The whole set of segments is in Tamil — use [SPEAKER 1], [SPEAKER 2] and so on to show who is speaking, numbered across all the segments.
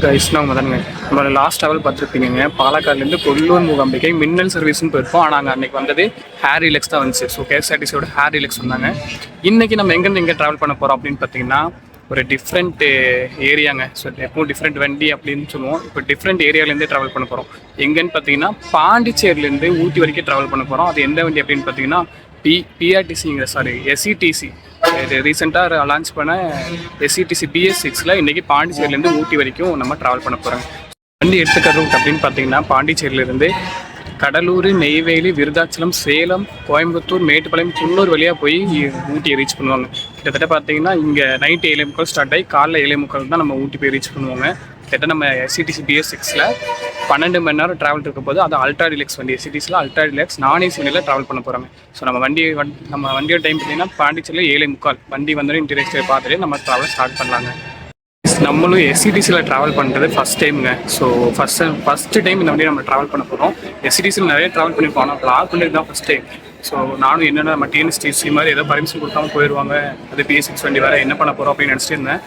[SPEAKER 1] கைஸ் நான் முதன்ங்க நம்மளோட லாஸ்ட் ட்ராவல் பார்த்துருப்பீங்க. பாலக்காடுலேருந்து கொல்லூர் மூகாம்பிகை மின்னல் சர்வீஸ்னு போயிருப்போம். ஆனால் நாங்கள் அன்றைக்கி வந்தது ஹேர் ரிலக்ஸ் தான் வந்துச்சு. ஸோ கேஎஸ்ஆர்டிசியோட ஹேர் ரிலக்ஸ் வந்தாங்க. இன்றைக்கி நம்ம எங்கேருந்து எங்கே ட்ராவல் பண்ண போகிறோம் அப்படின்னு பார்த்தீங்கன்னா ஒரு டிஃப்ரெண்ட் ஏரியாங்க. ஸோ எப்பவும் டிஃப்ரெண்ட் வண்டி அப்படின்னு சொல்லுவோம். இப்போ டிஃப்ரெண்ட் ஏரியாவிலேருந்தே ட்ராவல் பண்ண போகிறோம். எங்கன்னு பார்த்தீங்கன்னா பாண்டிச்சேரியிலேருந்து ஊட்டி வரைக்கும் ட்ராவல் பண்ண போகிறோம். அது எந்த வண்டி அப்படின்னு பார்த்தீங்கன்னா எஸ்இடிசி இது ரீசெண்டாக லான்ச் பண்ண எஸ்இடிசி BS6 இன்றைக்கி பாண்டிச்சேரியிலேருந்து ஊட்டி வரைக்கும் நம்ம ட்ராவல் பண்ண போகிறோம். வண்டி எடுத்துக்கிற ரூட் அப்படின்னு பார்த்தீங்கன்னா பாண்டிச்சேரியிலேருந்து கடலூர், நெய்வேலி, விருதாச்சலம், சேலம், கோயம்புத்தூர், மேட்டுப்பாளையம், குன்னூர் வழியாக போய் ஊட்டியை ரீச் பண்ணுவாங்க. கிட்டத்தட்ட பார்த்தீங்கன்னா இங்கே நைட் 7:45 ஸ்டார்ட் ஆகி காலைல 7:45 தான் நம்ம ஊட்டி போய் ரீச் பண்ணுவாங்க. கிட்டத்தட்ட நம்ம எஸ்இடிசி BS6 12 மணி நேரம் ட்ராவல் இருக்க போது அது அல்ட்ரா டிலக்ஸ் வண்டி. எஸ்இடிசியில் அல்ட்ரா டிலக்ஸ் நான் ஏசி வண்டியில் ட்ராவல் பண்ண போகிறாங்க. ஸோ நம்ம வண்டியோட டைம் பார்த்தீங்கன்னா பாண்டிச்சேரியில் 7:45 வண்டி வந்தோடனே இன்டீரியர் பார்த்துட்டு நம்ம ட்ராவல் ஸ்டார்ட் பண்ணலாங்க. நம்மளும் எஸ்இடிசியில் ட்ராவல் பண்ணுறது ஃபஸ்ட் டைமுங்க. ஸோ ஃபஸ்ட்டு டைம் இந்த வண்டியை நம்ம ட்ராவல் பண்ண போகிறோம். எஸ்இடிசியில் நிறைய ட்ராவல் பண்ணியிருப்போம், ஆனால் ப்ளாக் பண்ணுறது தான் ஃபஸ்ட் டைம். ஸோ நானும் என்னென்ன நம்ம டிஎன்எஸ்டிசி மாதிரி ஏதோ பர்மிஷன் கொடுக்காம போயிடுவாங்க, அது BS6 வண்டி வேறு என்ன பண்ண போகிறோம் அப்படின்னு நினச்சிட்டு இருந்தேன்.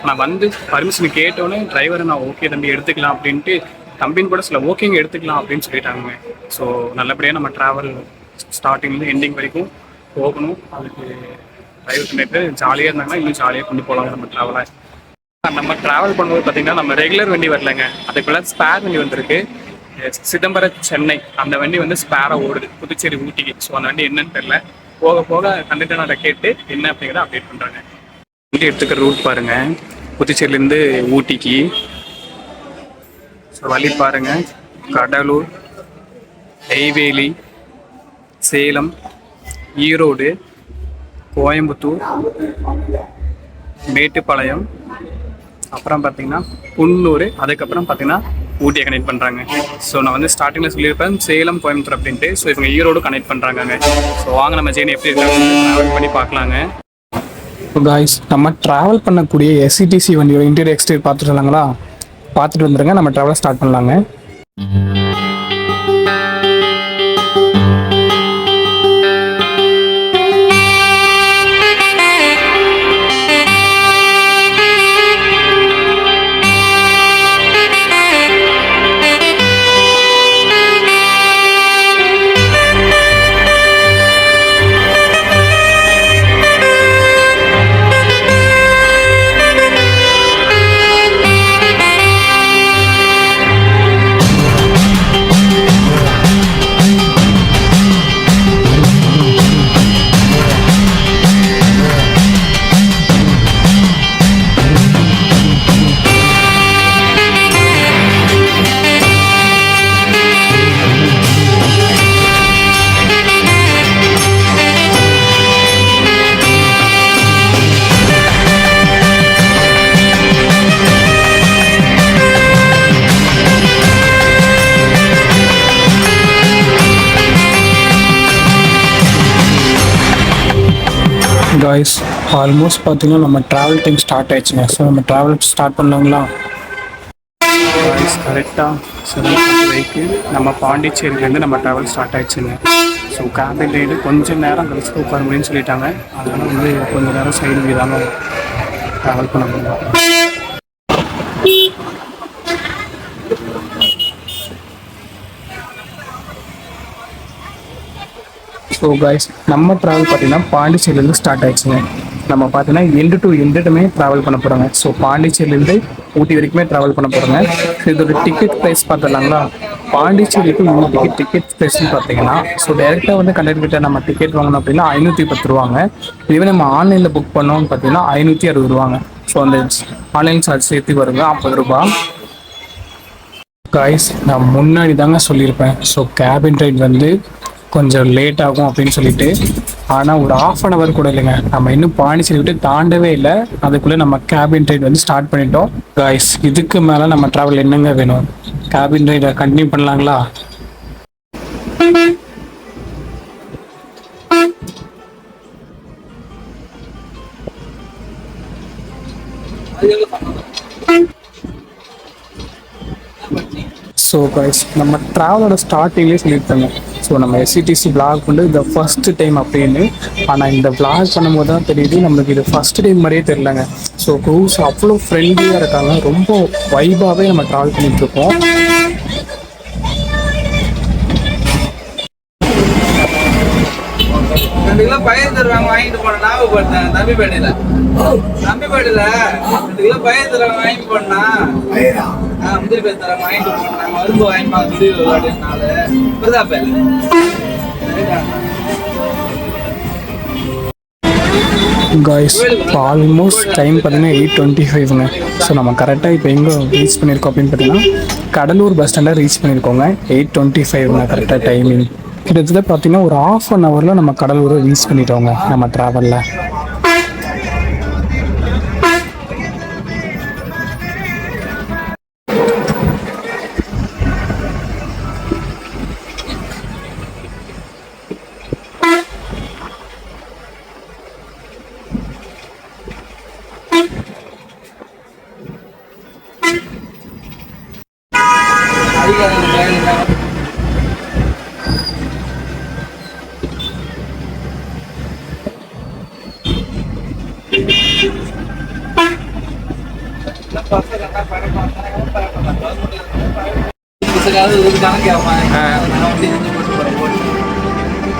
[SPEAKER 1] நான் வந்து பர்மிஷன் கேட்டோன்னே டிரைவரை நான் ஓகே தம்பி எடுத்துக்கலாம் அப்படின்ட்டு தம்பின்னு கூட சில ஓகேங்க எடுத்துக்கலாம் அப்படின்னு சொல்லிட்டாங்க. ஸோ நல்லபடியாக நம்ம ட்ராவல் ஸ்டார்டிங்லேருந்து எண்டிங் வரைக்கும் போகணும். அதுக்கு டிரைவர் பண்ணிட்டு ஜாலியாக இருந்தாங்கன்னா இன்னும் ஜாலியாக கொண்டு போகலாங்க நம்ம ட்ராவலை. நம்ம ட்ராவல் பண்ணும்போது பார்த்தீங்கன்னா நம்ம ரெகுலர் வண்டி வரலைங்க, அதுக்குள்ள ஸ்பேர் வண்டி வந்திருக்கு. சிதம்பரம் சென்னை அந்த வண்டி வந்து ஸ்பேராக ஓடுது புதுச்சேரி ஊட்டிக்கு. ஸோ அந்த வண்டி என்னன்னு தெரியல, போக போக கண்டக்டரை கேட்டு என்ன அப்படிங்கிறத அப்டேட் பண்ணுறாங்க. வண்டி எடுத்துக்கிற ரூட் பாருங்கள், புதுச்சேரியிலேருந்து ஊட்டிக்கு. ஸோ வழி பாருங்கள், கடலூர், நெய்வேலி, சேலம், ஈரோடு, கோயம்புத்தூர், மேட்டுப்பாளையம், அப்புறம் பார்த்தீங்கன்னா குன்னூர், அதுக்கப்புறம் பார்த்தீங்கன்னா ஊட்டியை கனெக்ட் பண்ணுறாங்க. ஸோ நான் வந்து ஸ்டார்டிங்கில் சொல்லியிருப்பேன் சேலம், கோயம்புத்தூர் அப்படின்ட்டு. ஸோ இவங்க ஈரோடு கனெக்ட் பண்ணுறாங்க. ஸோ வாங்க நம்ம ஜேர்னி எப்படி ட்ராவல் பண்ணி பார்க்கலாங்க. ஸோ காய்ஸ், நம்ம ட்ராவல் பண்ணக்கூடிய எஸ்இடிசி வண்டியோட இன்டீரியர் எக்ஸ்டீரியர் பார்த்துட்டு வந்துடுங்க. நம்ம ட்ராவலை ஸ்டார்ட் பண்ணலாங்க. காய்ஸ், ஆல்மோஸ்ட் பார்த்தீங்கன்னா நம்ம ட்ராவல் டைம் ஸ்டார்ட் ஆயிடுச்சுங்க. ஸோ நம்ம ட்ராவல் ஸ்டார்ட் பண்ணலாங்களா? காய்ஸ், கரெக்டாக 7:30 நம்ம பாண்டிச்சேரியிலேருந்து நம்ம ட்ராவல் ஸ்டார்ட் ஆயிடுச்சுங்க. ஸோ கேபின் ரைடு கொஞ்சம் நேரம் கழிச்சு உட்கார முடியும்னு சொல்லிட்டாங்க. அதனால் வந்து கொஞ்சம் நேரம் சைடு விதாமல் ட்ராவல் பண்ண முடியும். ஸோ காய்ஸ், நம்ம ட்ராவல் பார்த்தீங்கன்னா பாண்டிச்சேரியிலேருந்து ஸ்டார்ட் ஆயிடுச்சுங்க. நம்ம பார்த்தீங்கன்னா எண்டு டு எண்டுமே ட்ராவல் பண்ண போகிறாங்க. ஸோ பாண்டிச்சேரியிலேருந்து ஊட்டி வரைக்குமே ட்ராவல் பண்ண போகிறாங்க. இதோட டிக்கெட் ப்ரைஸ் பார்த்துடலாங்களா? பாண்டிச்சேரிக்கு ஊட்டிக்கு டிக்கெட் ப்ரைஸ்ன்னு பார்த்தீங்கன்னா, ஸோ டேரெக்டாக வந்து கண்டக்டர்கிட்ட நம்ம டிக்கெட் வாங்கணும் அப்படின்னா 510 ரூபாங்க. இதுவே நம்ம ஆன்லைனில் புக் பண்ணோம்னு பார்த்தீங்கன்னா 560 ரூபாங்க. ஸோ அந்த ஆன்லைன் சார்ஜ் சேர்த்து வருங்க 50 ரூபா. காய்ஸ், நான் முன்னாடி தாங்க சொல்லியிருப்பேன், ஸோ கேபின் ரைட் வந்து கொஞ்சம் லேட் ஆகும் அப்படின்னு சொல்லிட்டு. ஆனால் ஒரு 1/2 hour கூட இல்லைங்க, நம்ம இன்னும் பாண்டிச்சேரி விட்டு தாண்டவே இல்லை, அதுக்குள்ளே நம்ம கேபின் ரைட் வந்து ஸ்டார்ட் பண்ணிட்டோம். காய்ஸ், இதுக்கு மேலே நம்ம ட்ராவல் என்னங்க வேணும்? கேபின் ரைடை கண்டினியூ பண்ணலாங்களா? ஸோ கைஸ், நம்ம ட்ராவலோட ஸ்டார்டிங்லேயே சொல்லியிருப்பாங்க. ஸோ நம்ம எஸ்சிடிசி vlog வந்து இந்த ஃபர்ஸ்ட் டைம் அப்படின்னு. ஆனால் இந்த vlog பண்ணும்போது தான் தெரியுது நம்மளுக்கு இது ஃபர்ஸ்ட் டைம் மாதிரியே தெரிலங்க. ஸோ க்ரூஸ் அவ்வளோ ஃப்ரெண்ட்லியாக இருக்காங்க, ரொம்ப வைபாகவே நம்ம ட்ராவல் பண்ணிகிட்ருக்கோம்.
[SPEAKER 2] பயிர் தருவாங்க வாங்கிட்டு போன ஞாபகப்படுத்தேன். தம்பிப்பேட்டையில 2 கிலோ பயிர் தருவாங்க வாங்கிட்டு போனா முந்திரி பயிர் தராங்க வாங்கிட்டு போனாங்க. மருந்து வாங்கிப்பாங்க முந்திரி அப்படின்னால பிரதாப்ப
[SPEAKER 1] காய்ஸ் இப்போ ஆல்மோஸ்ட் டைம் பார்த்தீங்கன்னா 8:25ங்க. ஸோ நம்ம கரெக்டாக இப்போ எங்கே ரீச் பண்ணியிருக்கோம் அப்படின்னு பார்த்தீங்கன்னா கடலூர் பஸ் ஸ்டாண்டை ரீச் பண்ணியிருக்கோங்க. 8:25ங்க கரெக்டாக டைமிங். கிட்டத்தட்ட பார்த்தீங்கன்னா ஒரு 1/2 ஹவரில் நம்ம கடலூரை ரீச் பண்ணிட்டோங்க நம்ம ட்ராவலில்.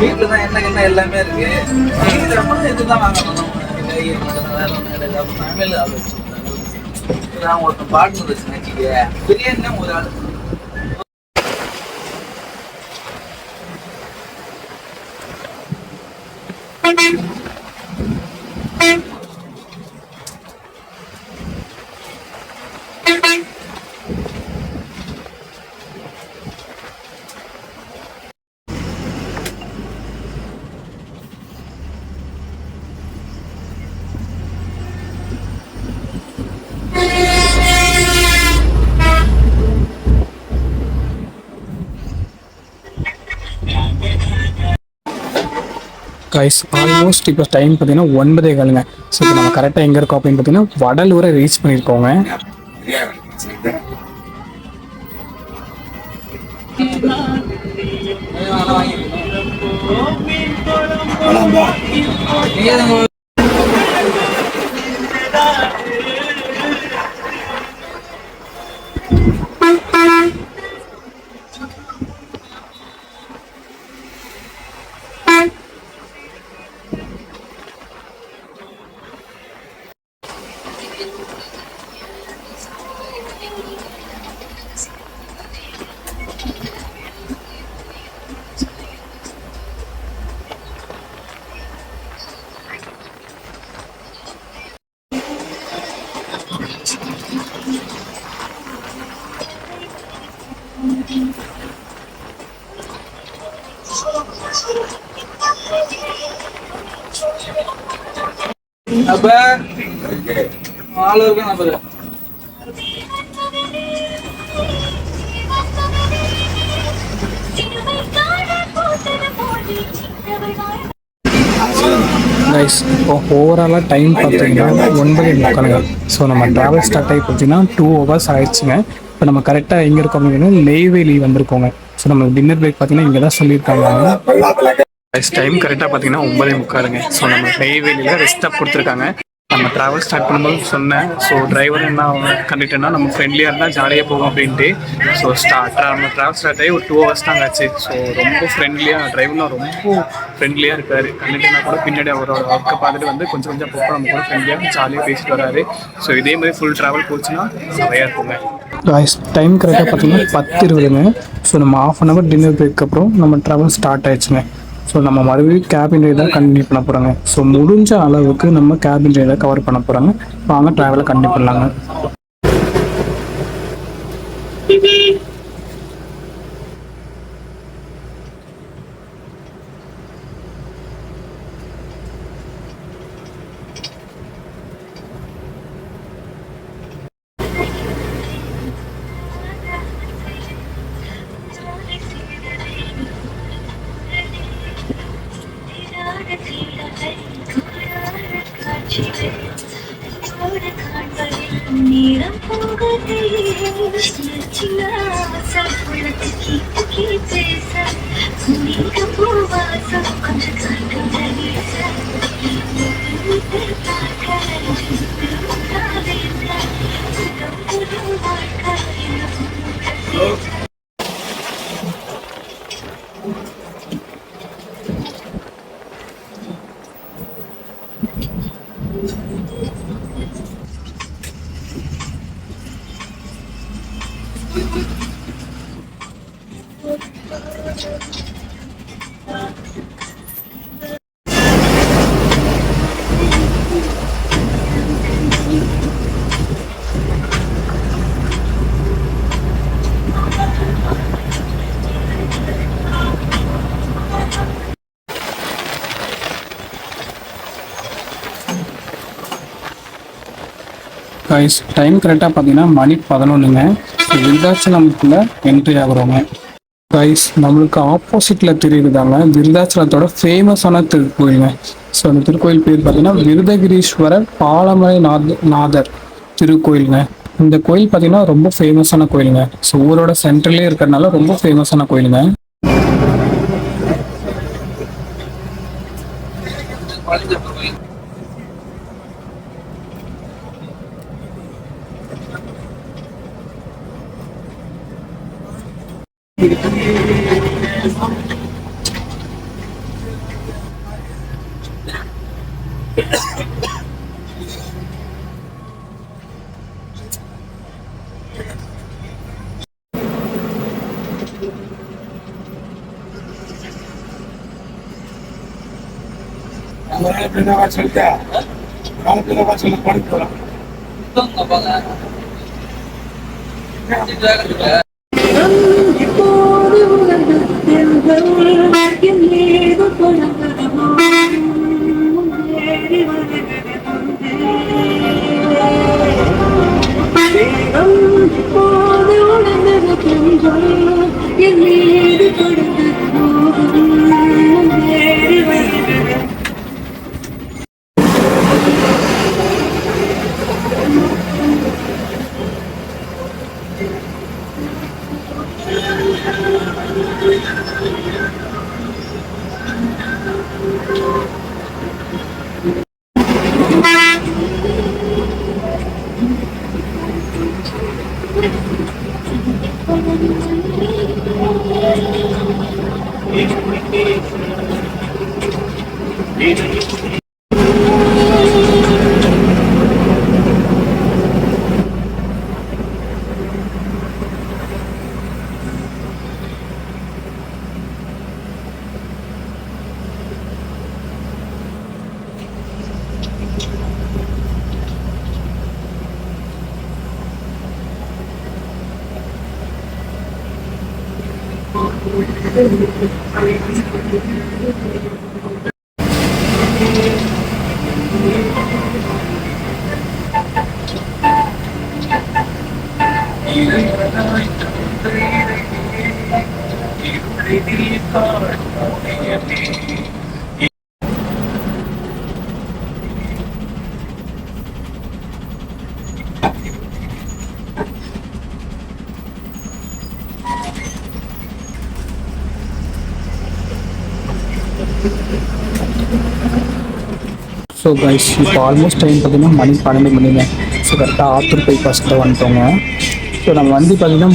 [SPEAKER 2] வீட்டுல தான் என்ன எல்லாமே இருக்கு. இதுதான் வாங்கணும். ஒருத்தன் பாட்டு வச்சுக்க பிரியாணி ஒரு ஆள்.
[SPEAKER 1] கைஸ் ஆல்மோஸ்ட் இப்போ டைம் பார்த்தீங்கன்னா 9:15ங்க. ஸோ இப்போ நம்ம கரெக்டாக எங்கே இருக்கோம் அப்படின்னு பார்த்தீங்கன்னா வடலூரை ரீச் பண்ணியிருக்கோங்க.
[SPEAKER 2] அப்ப ஆளு இருக்க நம்பரு
[SPEAKER 1] கைஸ் இப்போ ஓவராலாக டைம் பார்த்தீங்கன்னா 9:45. ஸோ நம்ம ட்ராவல் ஸ்டார்ட் ஆகி பார்த்தீங்கன்னா 2 hours ஆயிடுச்சுங்க. இப்போ நம்ம கரெக்டாக எங்கே இருக்கோம் அப்படின்னா நெய்வேலி வந்திருக்கோங்க. ஸோ நம்ம டின்னர் பிரேக் பார்த்தீங்கன்னா இங்கே தான் சொல்லியிருக்காங்க. டைம் கரெக்டாக பார்த்தீங்கன்னா 9:45ங்க. ஸோ நம்ம நெய்வேலியில் ரெஸ்ட் ஸ்டாப் கொடுத்துருக்காங்க. நம்ம ட்ராவல் ஸ்டார்ட் பண்ணும்போது சொன்னேன். ஸோ டிரைவர் என்ன கண்டிட்டேன்னா நம்ம ஃப்ரெண்ட்லியாக இருந்தால் ஜாலியாக போகும் அப்படின்ட்டு. ஸோ நம்ம ட்ராவல் ஸ்டார்ட் ஆகி ஒரு 2 hours தாங்க ஆச்சு. ஸோ ரொம்ப ஃப்ரெண்ட்லியாக டிரைவர்லாம் ரொம்ப ஃப்ரெண்ட்லியாக இருக்கார். கண்டிட்டேன்னா கூட பின்னாடி அவரோட ஒர்க்கை பார்த்துட்டு வந்து கொஞ்சம் அப்பப்போ நம்ம கூட ஃப்ரெண்ட்லியாக ஜாலியாக பேசிட்டு வராரு. ஸோ இதே மாதிரி ஃபுல் ட்ராவல் போச்சுன்னா நிறையா இருக்குங்க. டைம் கரெக்டாக பார்த்தீங்கன்னா 10:20ங்க. ஸோ நம்ம 1/2 hour டின்னர் பிரேக் அப்புறம் நம்ம ட்ராவல் ஸ்டார்ட் ஆயிடுச்சுங்க. ஸோ நம்ம மறுபடியும் கேபின் ரைடை கண்டினியூ பண்ண போகிறாங்க. ஸோ முடிஞ்ச அளவுக்கு நம்ம கேபின் ரைடை கவர் பண்ண போகிறாங்க. வாங்க ட்ராவலை கண்டினியூ பண்ணலாங்க. கைஸ் டைம் கரெக்டாக பார்த்தீங்கன்னா மணி 11ங்க. ஸோ விருதாச்சலம்குள்ள என்ட்ரி ஆகுறோங்க. கைஸ் நம்மளுக்கு ஆப்போசிட்டில் தெரியுதுதாங்க விருதாச்சலத்தோட ஃபேமஸான திருக்கோயிலுங்க. ஸோ அந்த திருக்கோயில் பேர் பார்த்தீங்கன்னா விருதகிரீஸ்வரர் பாலமலை நாதர் திருக்கோயிலுங்க. இந்த கோயில் பார்த்தீங்கன்னா ரொம்ப ஃபேமஸான கோயிலுங்க. ஸோ ஊரோட சென்ட்ரலே இருக்கிறதுனால ரொம்ப ஃபேமஸான கோயிலுங்க.
[SPEAKER 3] இப்போது உலகத்தில் என் மீது தொடங்குதமோ ஏறி வருகிறது இப்போது உணர்ந்திருக்கின்றோம் என் மீது தொடங்குதமோ ஏறி வருகிறது.
[SPEAKER 1] ஸோ கைஸ் இப்போ ஆல்மோஸ்ட் டைம் பார்த்தீங்கன்னா மணி 12 மணிங்க. ஸோ கரெக்டாக ஆத்தூர் பைபாஸ்கிட்ட வந்துட்டோங்க. ஸோ நம்ம வண்டி பார்த்தீங்கன்னா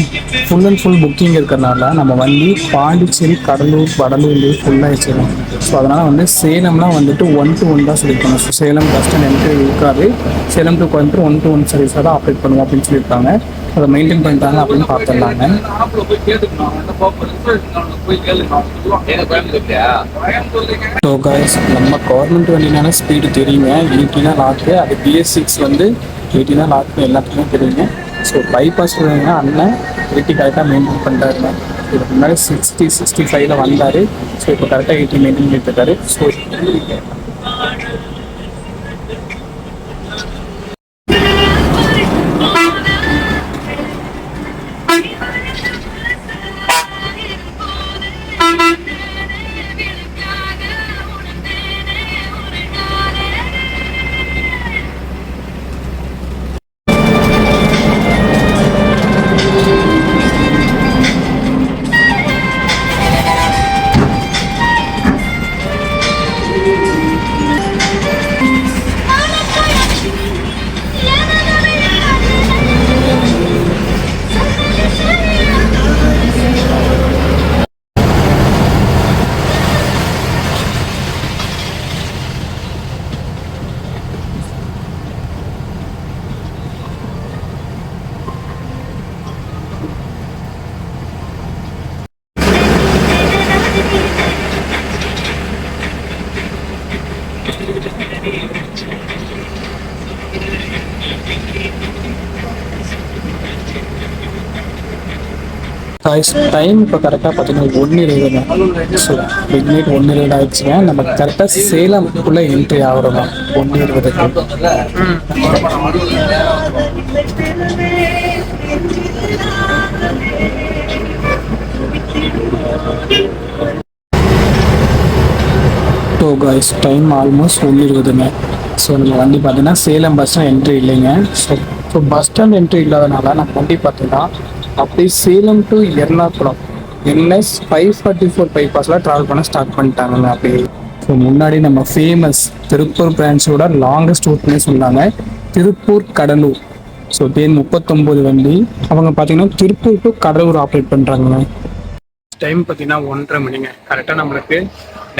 [SPEAKER 1] ஃபுல் அண்ட் ஃபுல் புக்கிங் இருக்கிறனால நம்ம வண்டி பாண்டிச்சேரி, கடலூர், வடலூர் ஃபுல்லாகிடுச்சிடும். ஸோ அதனால் வந்து சேலம்லாம் வந்துட்டு 1 to 1 தான் சொல்லியிருக்காங்க. So Salem bus stand entry இருக்காது. சேலம் டு கோயம்புத்தூர் 1 to 1 சர்வீஸாக தான் ஆப்ரேட் பண்ணுவோம் அப்படின்னு சொல்லியிருக்காங்க. அதை மெயின்டைன் பண்ணிட்டாங்க அப்படின்னு பார்த்துடலாங்க. ஸோ கைஸ் நம்ம கவர்மெண்ட் வண்டினால ஸ்பீடு தெரியுங்க. 80 தான் லாக்கு. அது BS6 வந்து 80 தான் லாக்கு எல்லாத்துக்குமே தெரியுங்க. ஸோ பைபாஸ் அண்ணன் 80 கரெக்டாக மெயின்டைன் பண்ணுறாருங்க. இதுக்கு முன்னாடி 60-65 வந்தார். ஸோ இப்போ கரெக்டாக 80 மெயின்டைன் பண்ணிட்டுருக்காரு. ஸோ டைம் இப்போ கரெக்டாக பார்த்தீங்கன்னா 1:20. ஸோ மிட் நைட் 1:20 ஆயிடுச்சுங்க. நம்ம கரெக்டாக சேலம்குள்ளே என்ட்ரி ஆகிறோம் 1:20. ஸோ கைஸ் டைம் ஆல்மோஸ்ட் 1:20ங்க. ஸோ நம்ம வண்டி பார்த்தீங்கன்னா சேலம் பஸ் ஸ்டாண்ட் என்ட்ரி இல்லைங்க. ஸோ பஸ் ஸ்டாண்ட் என்ட்ரி இல்லாதனால நம்ம வண்டி பார்த்தீங்கன்னா அப்படியே சேலம் டு எர்ணாகுளம் NS 544 பைபாஸில் ட்ராவல் பண்ண ஸ்டார்ட் பண்ணிட்டாங்க அப்படியே. ஸோ முன்னாடி நம்ம ஃபேமஸ் திருப்பூர் பிரான்ச்சோட லாங்கஸ்ட் ரூட்னே சொன்னாங்க, திருப்பூர் கடலூர். ஸோ தேன் 39 வண்டி அவங்க பார்த்தீங்கன்னா திருப்பூர் டு கடலூர் ஆப்ரேட் பண்ணுறாங்க. டைம் பார்த்தீங்கன்னா 1:30 மணிங்க. கரெக்டாக நம்மளுக்கு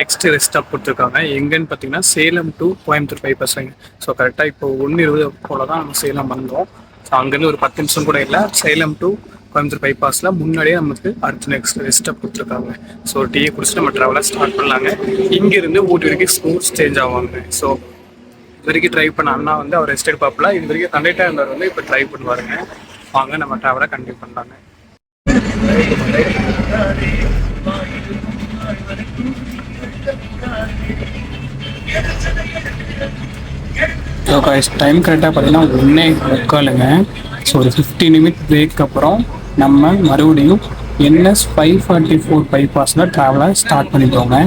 [SPEAKER 1] நெக்ஸ்ட் ரெஸ்ட் ஸ்டாப் கொடுத்துருக்காங்க. எங்கன்னு பார்த்தீங்கன்னா சேலம் டு கோயம்புத்தூர் பைபாஸ்ங்க. ஸோ கரெக்டாக இப்போ 1:20 போல தான் நம்ம சேலம் வந்தோம். ஸோ அங்கேருந்து ஒரு 10 நிமிஷம் கூட இல்லை, சேலம் டு கோயம்புத்தூர் பைபாஸில் முன்னாடியே நமக்கு அடுத்த நெக்ஸ்ட் ரெஸ்ட் ஸ்டாப் கொடுத்துருக்காங்க. ஸோ டீயை குடிச்சிட்டு நம்ம ட்ராவலை ஸ்டார்ட் பண்ணலாங்க. இங்கேருந்து ஊட்டி வரைக்கும் ஸ்மூத் சேஞ்ச் ஆவாங்க. ஸோ இது வரைக்கும் ட்ரைவ் பண்ண அண்ணா வந்து அவர் ரெஸ்ட் எடுப்பாப்பில், இது வரைக்கும் கண்டக்டர் இருந்தவர் வந்து இப்போ ட்ரைவ் பண்ணுவாருங்க. வாங்க நம்ம ட்ராவலை கண்டினியூ பண்ணலாங்க. ஸோ டைம் கரெக்டாக பார்த்தீங்கன்னா 1:45ங்க. ஸோ ஒரு 15 நிமிட் பிரேக் அப்புறம் நம்ம மறுபடியும் NS 544 பைபாஸில் ட்ராவலை ஸ்டார்ட் பண்ணிட்டோங்க.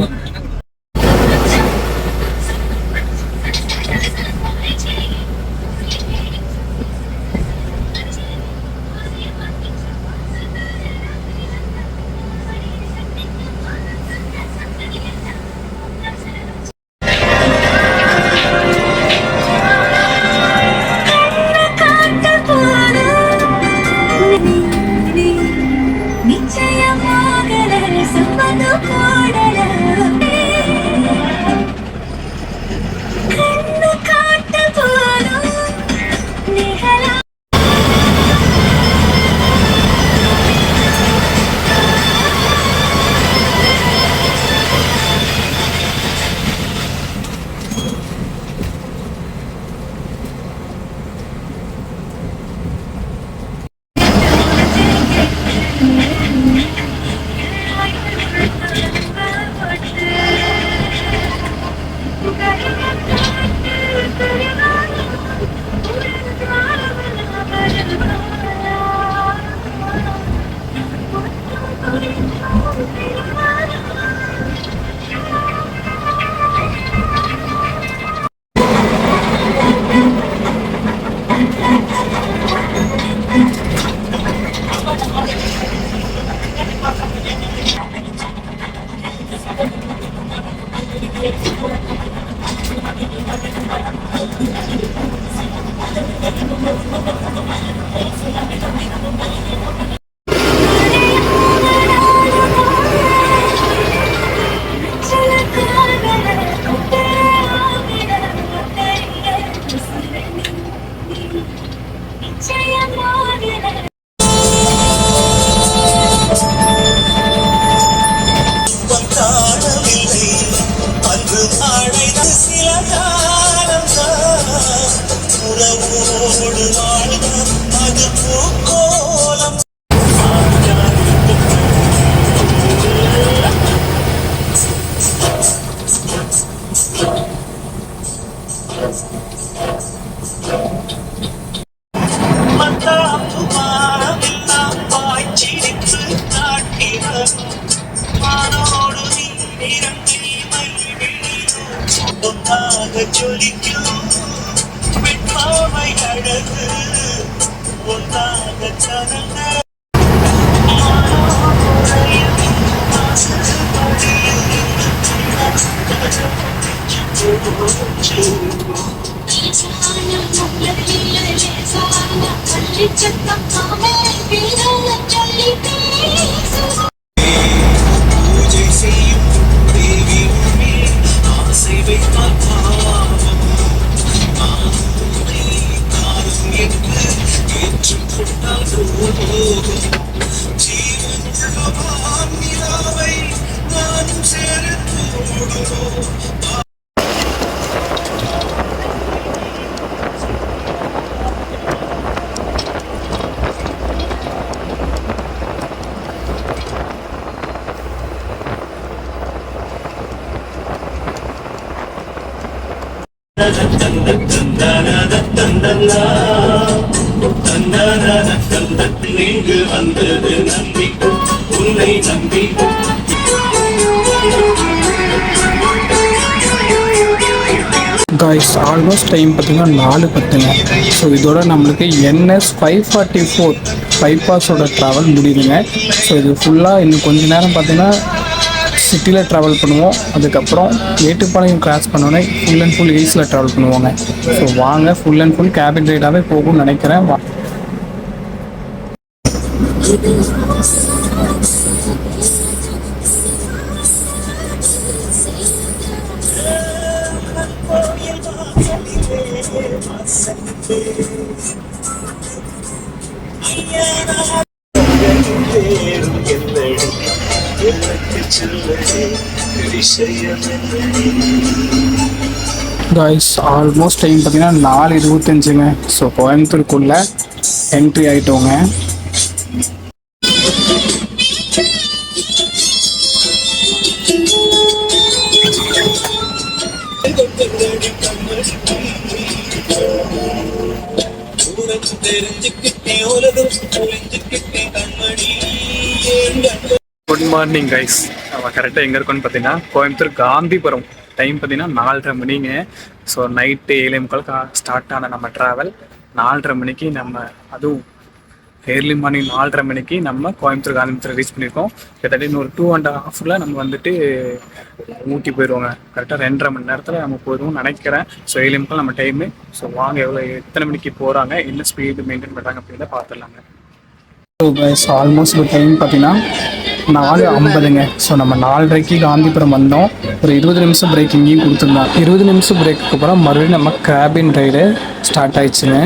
[SPEAKER 4] இங்கு வந்தது நம்பி உன்னை நம்பி
[SPEAKER 1] காய்ஸ் ஆல்மோஸ்ட் டைம் பார்த்தீங்கன்னா 4:10ங்க. ஸோ இதோட நம்மளுக்கு NS 544 பைபாஸோட ட்ராவல் முடியுதுங்க. ஸோ இது ஃபுல்லாக இன்னும் கொஞ்ச நேரம் பார்த்தீங்கன்னா சிட்டியில் ட்ராவல் பண்ணுவோம். அதுக்கப்புறம் மேட்டுப்பாளையம் கிராஸ் பண்ணோன்னே ஃபுல் அண்ட் ஃபுல் ஹில்ஸில் ட்ராவல் பண்ணுவோங்க. ஸோ வாங்க ஃபுல் அண்ட் ஃபுல் கேபின் ரைடாகவே போகும்னு நினைக்கிறேன். காய்ஸ் ஆல்மோஸ்ட் டைம் பார்த்தீங்கன்னா 4:25ங்க. ஸோ கோயம்புத்தூருக்குள்ளே என்ட்ரி ஆகிட்டோங்க. Good morning guys. நம்ம கரெக்டாக எங்கே இருக்கோன்னு பார்த்தீங்கன்னா கோயம்புத்தூர் காந்திபுரம். டைம் பார்த்தீங்கன்னா 4:30 மணிங்க. ஸோ நைட்டு 7:45 ஸ்டார்ட் ஆன நம்ம ட்ராவல் 4:30 மணிக்கு நம்ம அதுவும் ஏர்லி மார்னிங் 4:30 மணிக்கு நம்ம கோயம்புத்தூர் காந்திபுரம் ரீச் பண்ணியிருக்கோம். கிட்டத்தட்ட இன்னொரு 2.5 நம்ம வந்துட்டு ஊட்டி போயிடுவோங்க. கரெக்டாக 2.5 மணி நேரத்தில் நம்ம போயிடுவோம்னு நினைக்கிறேன். ஸோ 7:45 நம்ம டைமு. ஸோ வாங்க எத்தனை மணிக்கு போகிறாங்க, என்ன ஸ்பீடு மெயின்டைன் பண்ணுறாங்க அப்படின்னு பார்த்துடலாங்க. ஸோ கைஸ் ஆல்மோஸ்ட் இப்போ டைம் பார்த்தீங்கன்னா 4:50ங்க. ஸோ நம்ம 4:30க்கு காந்திபுரம் வந்தோம். ஒரு 20 நிமிஷம் பிரேக் இங்கேயும் கொடுத்துருந்தோம். 20 நிமிஷம் பிரேக்கு அப்புறம் மறுபடியும் நம்ம கேபின் ரைடு ஸ்டார்ட் ஆயிடுச்சுங்க.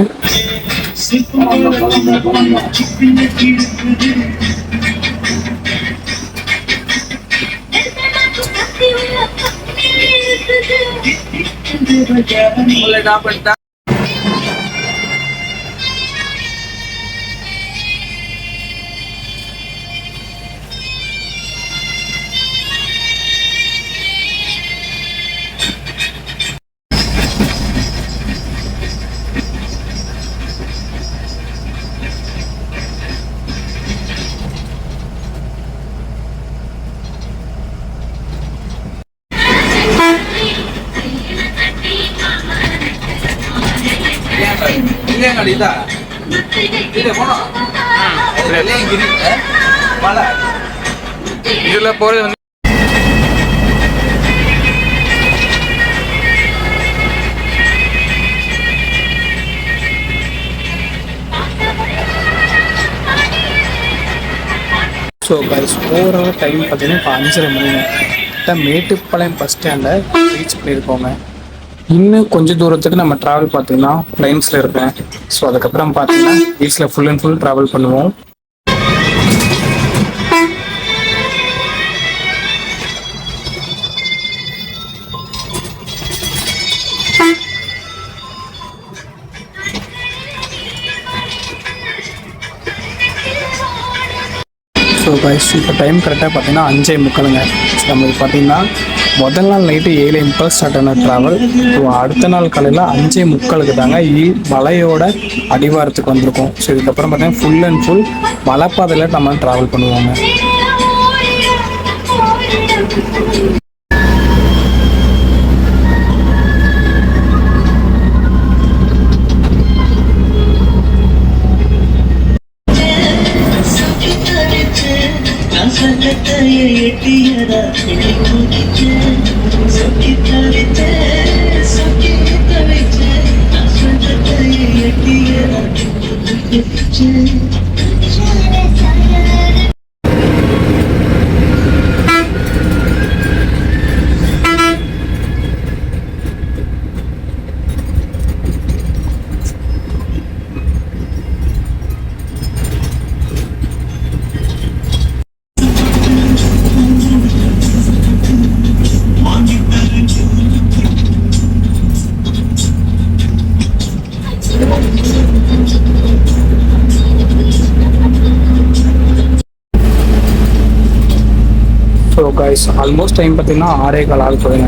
[SPEAKER 1] இதில் போகிறது வந்து ஸோ கைஸ் ஓவரால் டைம் பார்த்தீங்கன்னா இப்போ 5:30 மணிங்க. மேட்டுப்பாளையம் பஸ் ஸ்டாண்டில் ரீச் பண்ணியிருக்கோங்க. இன்னும் கொஞ்சம் தூரத்துக்கு நம்ம ட்ராவல் பார்த்தீங்கன்னா லைன்ஸில் இருப்பேன். ஸோ அதுக்கப்புறம் பார்த்தீங்கன்னா ஹில்ஸில் ஃபுல் அண்ட் ஃபுல் ட்ராவல் பண்ணுவோம். ஸோ கைஸ் இப்போ டைம் கரெக்டாக பார்த்தீங்கன்னா 5:45ங்க. நம்மளுக்கு பார்த்தீங்கன்னா முதல் நாள் நைட்டு 7:30 ஸ்டார்ட் ஆன ட்ராவல். ஸோ அடுத்த நாள் காலையில் 5:45 தாங்க மலையோட அடிவாரத்துக்கு வந்திருக்கோம். ஸோ இதுக்கப்புறம் பார்த்தீங்கன்னா ஃபுல் அண்ட் ஃபுல் மலைப்பாதையில் நம்ம ட்ராவல் பண்ணுவோங்க. ஸோ கைஸ் ஆல்மோஸ்ட் டைம் பார்த்தீங்கன்னா 6:15 ஆக போகுதுங்க.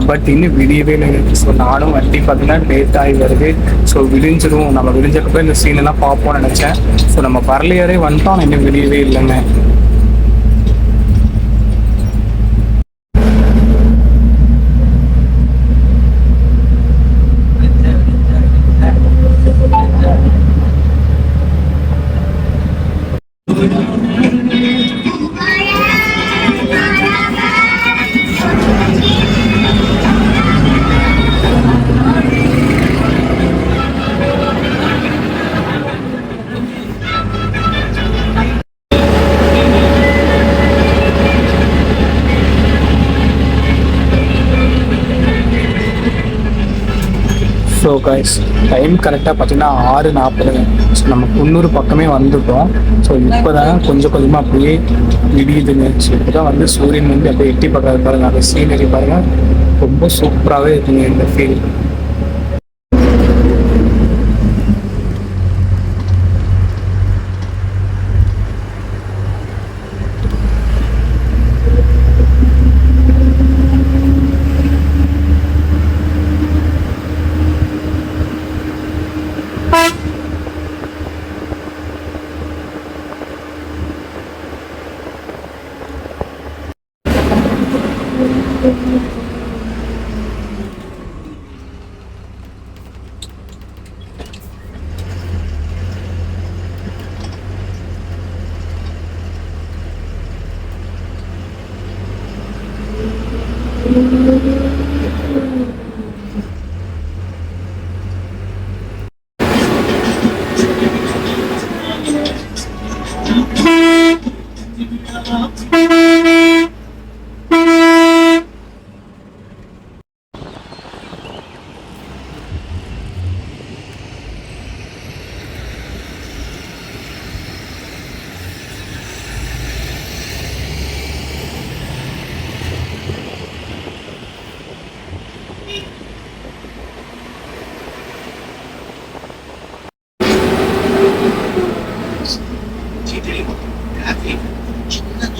[SPEAKER 1] பட் இன்னும் விடியவே இல்லை. ஸோ நானும் வண்டி பார்த்தீங்கன்னா லேட் ஆகி வருது. ஸோ விடிஞ்சிரும், நம்ம விடிஞ்சப்போ இந்த சீனெல்லாம் பார்ப்போம்னு நினச்சேன். ஸோ நம்ம பரலையாரே வந்துட்டோம், ஆனால் இன்னும் விடியவே இல்லைங்க. ஸோ கைஸ் டைம் கரெக்டாக பார்த்தீங்கன்னா 6:40. ஸோ நம்ம குன்னூர் பக்கமே வந்துட்டோம். ஸோ இப்போ தான் கொஞ்சம் கொஞ்சமாக அப்படியே விடியுதுங்க. ஸோ இப்போ தான் வந்து சூரியன் வந்து அப்படியே எட்டி பார்க்கறது பாருங்கள், அந்த சீனரி பாருங்கள், ரொம்ப சூப்பராகவே இருக்குங்க இந்த ஃபீல்.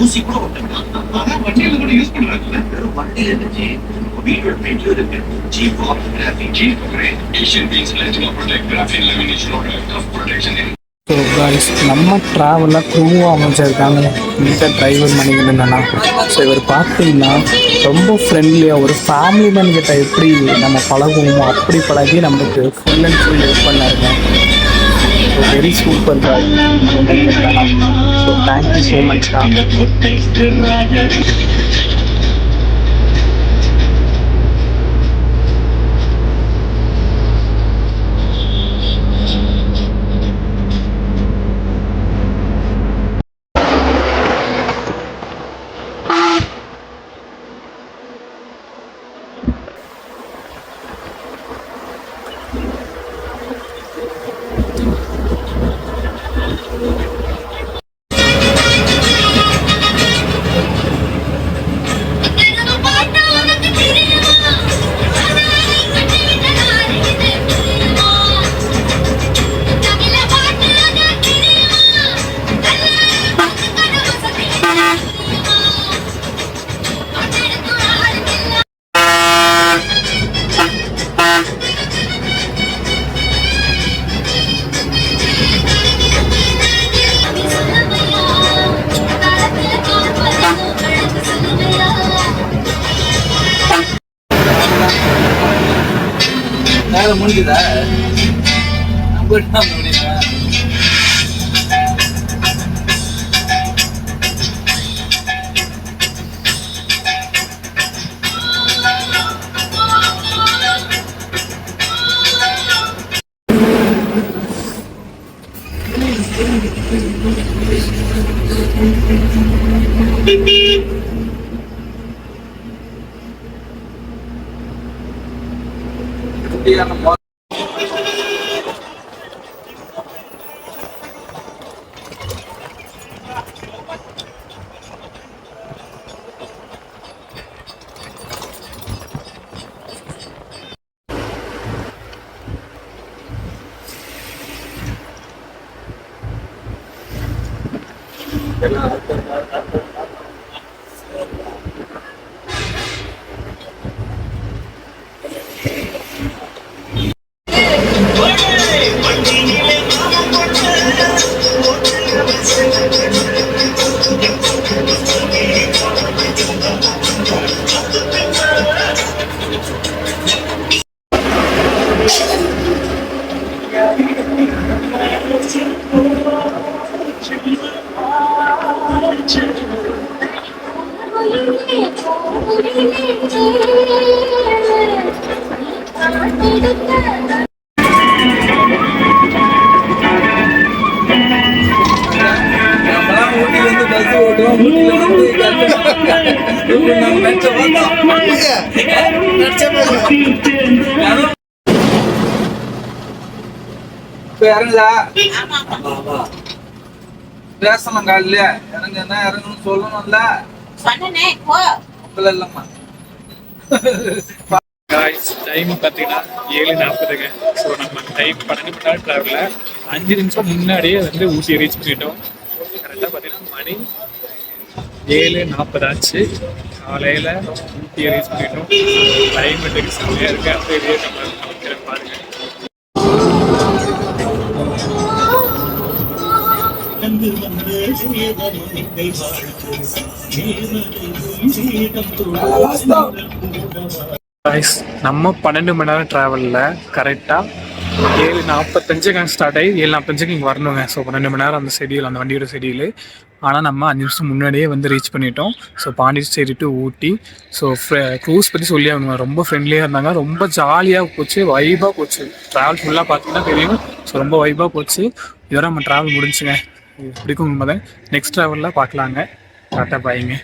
[SPEAKER 4] ஊசி கூட அதான் வண்டியில கூட யூஸ் பண்றாங்கல்ல. வெறும் வண்டியில இருந்துச்சு வீட்டோட பெயிண்ட்ல இருக்கு. Jeep graphic jeep Asian Paints legend of protect graphic லேமினேஷனோட டஃப் ப்ரொடெக்ஷன்.
[SPEAKER 1] ஸோ கைஸ் நம்ம ட்ராவலில் க்ரூவாக அமைச்சிருக்காங்க இந்த டிரைவர் மணிகண்டனா. ஸோ இவர் பார்த்தீங்கன்னா ரொம்ப ஃப்ரெண்ட்லியாக ஒரு ஃபேமிலி மேன் கிட்ட எப்படி நம்ம பழகுவோமோ அப்படி பழகி நம்மளுக்கு ஃபுல் அண்ட் ஃபுல் ஹெல்ப் பண்ணாருங்க. So very super guy. So thank you so much தான்.
[SPEAKER 2] வேலை முடிஞ்சுதா? போயிட்டு தான் முடியுதா? ஊட்டில வந்து நம்ம நினைச்ச பார்த்தோம். இப்ப இறங்குதா? பேசணும் காலையில இறங்க என்ன இறங்கணும்னு சொல்லணும்ல. உங்கள இல்லம்மா.
[SPEAKER 1] டைம் பார்த்தீங்கன்னா 7:40. ஸோ நம்ம டைம் 12 மணி நேரம் ட்ராவலில் 5 நிமிஷம் முன்னாடியே வந்து ஊட்டி ரீச் பண்ணிட்டோம். கரெக்டாக பார்த்தீங்கன்னா மணி 7:40 ஆச்சு. காலையில் ஊட்டியை ரீச் பண்ணிட்டோம். கிளைமேட்டுக்கு செம்மையாக இருக்குது. அப்படியே நம்ம காமிக்கிறேன் பாருங்கள். நம்ம 12 மணி நேரம் ட்ராவலில் கரெக்டாக 7:45 ஸ்டார்ட் ஆகி 7:45 இங்கே வரணுங்க. ஸோ 12 மணி நேரம் அந்த ஷெடியூல், அந்த வண்டியோட ஷெடியூல். ஆனால் நம்ம 5 நிமிஷம் முன்னாடியே வந்து ரீச் பண்ணிட்டோம். So Pondicherry to Ooty. So cruise பற்றி சொல்லி அவங்க ரொம்ப ஃப்ரெண்ட்லியாக இருந்தாங்க. ரொம்ப ஜாலியாக போச்சு, வைபாக போச்சு. ட்ராவல் ஃபுல்லாக பார்த்தீங்கன்னா தெரியும். ஸோ ரொம்ப வைபாக போச்சு. இதோட நம்ம ட்ராவல் முடிஞ்சுங்க. பிடிக்கும் உண்மை தான். நெக்ஸ்ட் ட்ராவலில் பார்க்கலாங்க. டாட்டா பாய்ங்க.